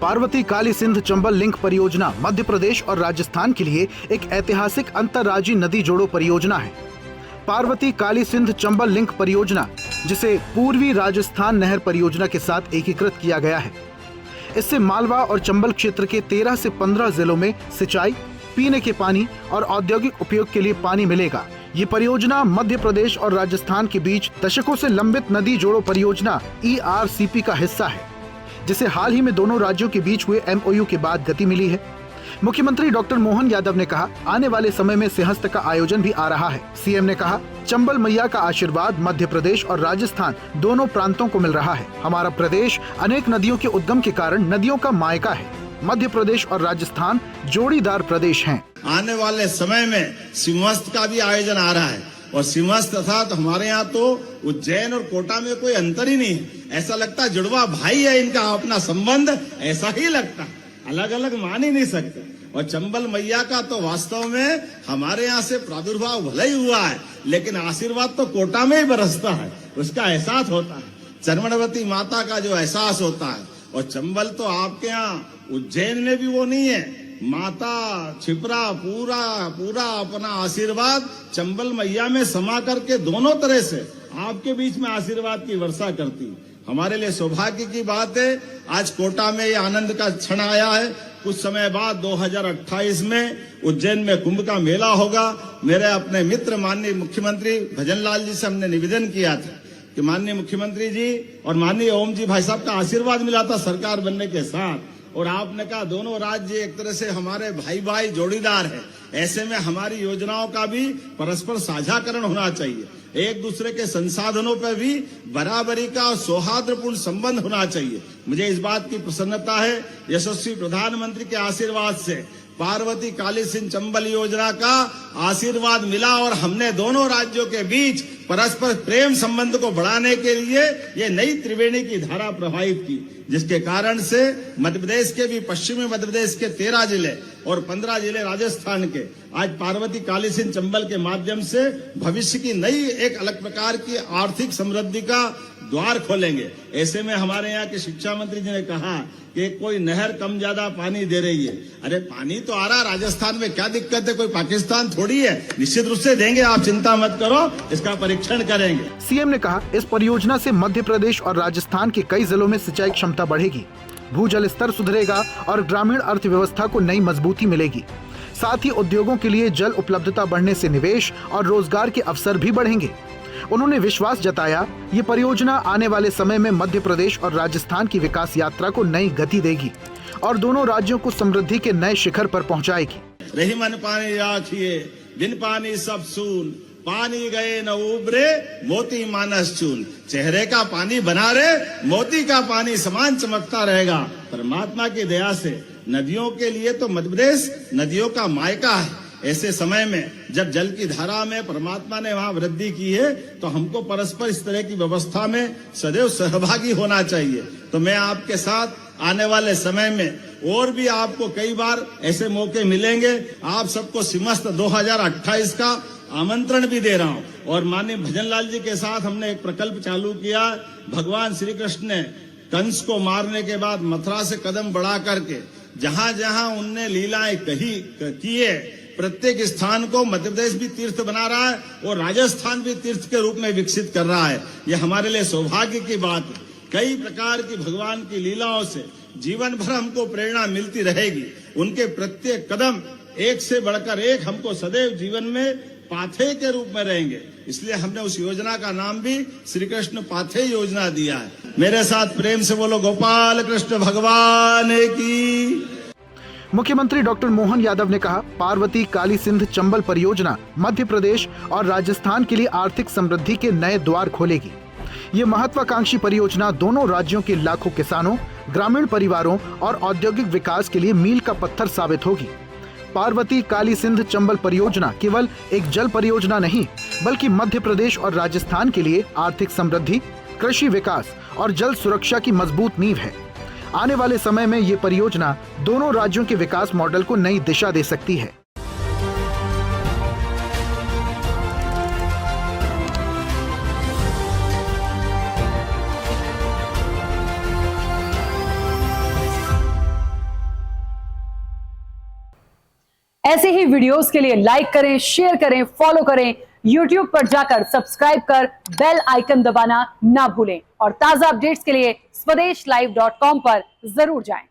Parvati Kali Sindh Chambal link परियोजना मध्य प्रदेश और राजस्थान के लिए एक ऐतिहासिक अंतर्राज्यीय नदी जोड़ो परियोजना है। पार्वती काली सिंध चंबल लिंक परियोजना, जिसे पूर्वी राजस्थान नहर परियोजना के साथ एकीकृत किया गया है। इससे मालवा और चंबल क्षेत्र के 13 से 15 जिलों में सिंचाई, पीने के पानी और औद्योगिक उपयोग के लिए पानी मिलेगा। ये परियोजना मध्य प्रदेश और राजस्थान के बीच दशकों से लंबित नदी जोड़ो परियोजना ERCP का हिस्सा है, जिसे हाल ही में दोनों राज्यों के बीच हुए MOU के बाद गति मिली है। मुख्यमंत्री डॉक्टर मोहन यादव ने कहा, आने वाले समय में सिंहस्थ का आयोजन भी आ रहा है। सीएम ने कहा, चंबल मैया का आशीर्वाद मध्य प्रदेश और राजस्थान दोनों प्रांतों को मिल रहा है। हमारा प्रदेश अनेक नदियों के उद्गम के कारण नदियों का मायका है। मध्य प्रदेश और राजस्थान जोड़ीदार प्रदेश हैं। आने वाले समय में सिंहस्थ का भी आयोजन आ रहा है और सिंहस्थ अर्थात हमारे यहाँ तो उज्जैन और कोटा में कोई अंतर ही नहीं है। ऐसा लगता है जुड़वा भाई है इनका अपना संबंध, ऐसा ही लगता है, अलग अलग मान ही नहीं सकते। और चंबल मैया का तो वास्तव में हमारे यहाँ से प्रादुर्भाव भले ही हुआ है, लेकिन आशीर्वाद तो कोटा में ही बरसता है, उसका एहसास होता है। चरमणवती माता का जो एहसास होता है, और चंबल तो आपके यहाँ उज्जैन में भी वो नहीं है। माता छिपरा पूरा अपना आशीर्वाद चंबल मैया में समा करके दोनों तरह से आपके बीच में आशीर्वाद की वर्षा करती। हमारे लिए सौभाग्य की बात है, आज कोटा में ये आनंद का क्षण आया है। कुछ समय बाद 2028 में उज्जैन में कुंभ का मेला होगा। मेरे अपने मित्र माननीय मुख्यमंत्री भजनलाल जी से हमने निवेदन किया था कि माननीय मुख्यमंत्री जी और माननीय ओम जी भाई साहब का आशीर्वाद मिला था सरकार बनने के साथ, और आपने कहा दोनों राज्य एक तरह से हमारे भाई भाई जोड़ीदार है। ऐसे में हमारी योजनाओं का भी परस्पर साझाकरण होना चाहिए, एक दूसरे के संसाधनों पर भी बराबरी का सौहार्दपूर्ण संबंध होना चाहिए। मुझे इस बात की प्रसन्नता है, यशस्वी प्रधानमंत्री के आशीर्वाद से पार्वती काली सिंध चंबल योजना का आशीर्वाद मिला और हमने दोनों राज्यों के बीच परस्पर प्रेम संबंध को बढ़ाने के लिए ये नई त्रिवेणी की धारा प्रवाहित की, जिसके कारण से मध्य प्रदेश के भी पश्चिमी मध्य प्रदेश के 13 जिले और 15 जिले राजस्थान के आज पार्वती काली सिंध चंबल के माध्यम से भविष्य की नई एक अलग प्रकार की आर्थिक समृद्धि का द्वार खोलेंगे। ऐसे में हमारे यहाँ के शिक्षा मंत्री जी ने कहा कि कोई नहर कम ज्यादा पानी दे रही है। अरे पानी तो आ रहा है राजस्थान में, क्या दिक्कत है? कोई पाकिस्तान थोड़ी है, निश्चित रूप से देंगे, आप चिंता मत करो, इसका परीक्षण करेंगे। सीएम ने कहा, इस परियोजना से मध्य प्रदेश और राजस्थान के कई जिलों में सिंचाई क्षमता बढ़ेगी, भूजल स्तर सुधरेगा और ग्रामीण अर्थव्यवस्था को नई मजबूती मिलेगी। साथ ही उद्योगों के लिए जल उपलब्धता बढ़ने से निवेश और रोजगार के अवसर भी बढ़ेंगे। उन्होंने विश्वास जताया, ये परियोजना आने वाले समय में मध्य प्रदेश और राजस्थान की विकास यात्रा को नई गति देगी और दोनों राज्यों को समृद्धि के नए शिखर पर पहुंचाएगी। रही मन पानी राखिए, बिन पानी सब सून, पानी गए न उबरे, मोती मानस चून। चेहरे का पानी बना रहे, मोती का पानी समान चमकता रहेगा। परमात्मा की दया से नदियों के लिए तो मध्य प्रदेश नदियों का मायका है। ऐसे समय में जब जल की धारा में परमात्मा ने वहां वृद्धि की है, तो हमको परस्पर इस तरह की व्यवस्था में सदैव सहभागी होना चाहिए। तो मैं आपके साथ आने वाले समय में और भी आपको कई बार ऐसे मौके मिलेंगे। आप सबको सिंहस्थ 2028 का आमंत्रण भी दे रहा हूं। और माननीय भजनलाल जी के साथ हमने एक प्रकल्प चालू किया। भगवान श्री कृष्ण ने कंस को मारने के बाद मथुरा से कदम बढ़ा करके जहां जहां उनने लीलाएं की है, प्रत्येक स्थान को मध्य प्रदेश भी तीर्थ बना रहा है और राजस्थान भी तीर्थ के रूप में विकसित कर रहा है। ये हमारे लिए सौभाग्य की बात है। कई प्रकार की भगवान की लीलाओं से जीवन भर हमको प्रेरणा मिलती रहेगी। उनके प्रत्येक कदम एक से बढ़कर एक हमको सदैव जीवन में पाथेय के रूप में रहेंगे। इसलिए हमने उस योजना का नाम भी श्री कृष्ण पाथेय योजना दिया है। मेरे साथ प्रेम से बोलो, गोपाल कृष्ण भगवान की। मुख्यमंत्री डॉक्टर मोहन यादव ने कहा, पार्वती काली सिंध चंबल परियोजना मध्य प्रदेश और राजस्थान के लिए आर्थिक समृद्धि के नए द्वार खोलेगी। ये महत्वाकांक्षी परियोजना दोनों राज्यों के लाखों किसानों, ग्रामीण परिवारों और औद्योगिक विकास के लिए मील का पत्थर साबित होगी। पार्वती काली सिंध चंबल परियोजना केवल एक जल परियोजना नहीं, बल्कि मध्य प्रदेश और राजस्थान के लिए आर्थिक समृद्धि, कृषि विकास और जल सुरक्षा की मजबूत नींव है। आने वाले समय में ये परियोजना दोनों राज्यों के विकास मॉडल को नई दिशा दे सकती है। ऐसे ही वीडियोस के लिए लाइक करें, शेयर करें, फॉलो करें। YouTube पर जाकर सब्सक्राइब कर बेल आइकन दबाना ना भूलें और ताजा अपडेट्स के लिए स्वदेशलाइव.com पर जरूर जाएं।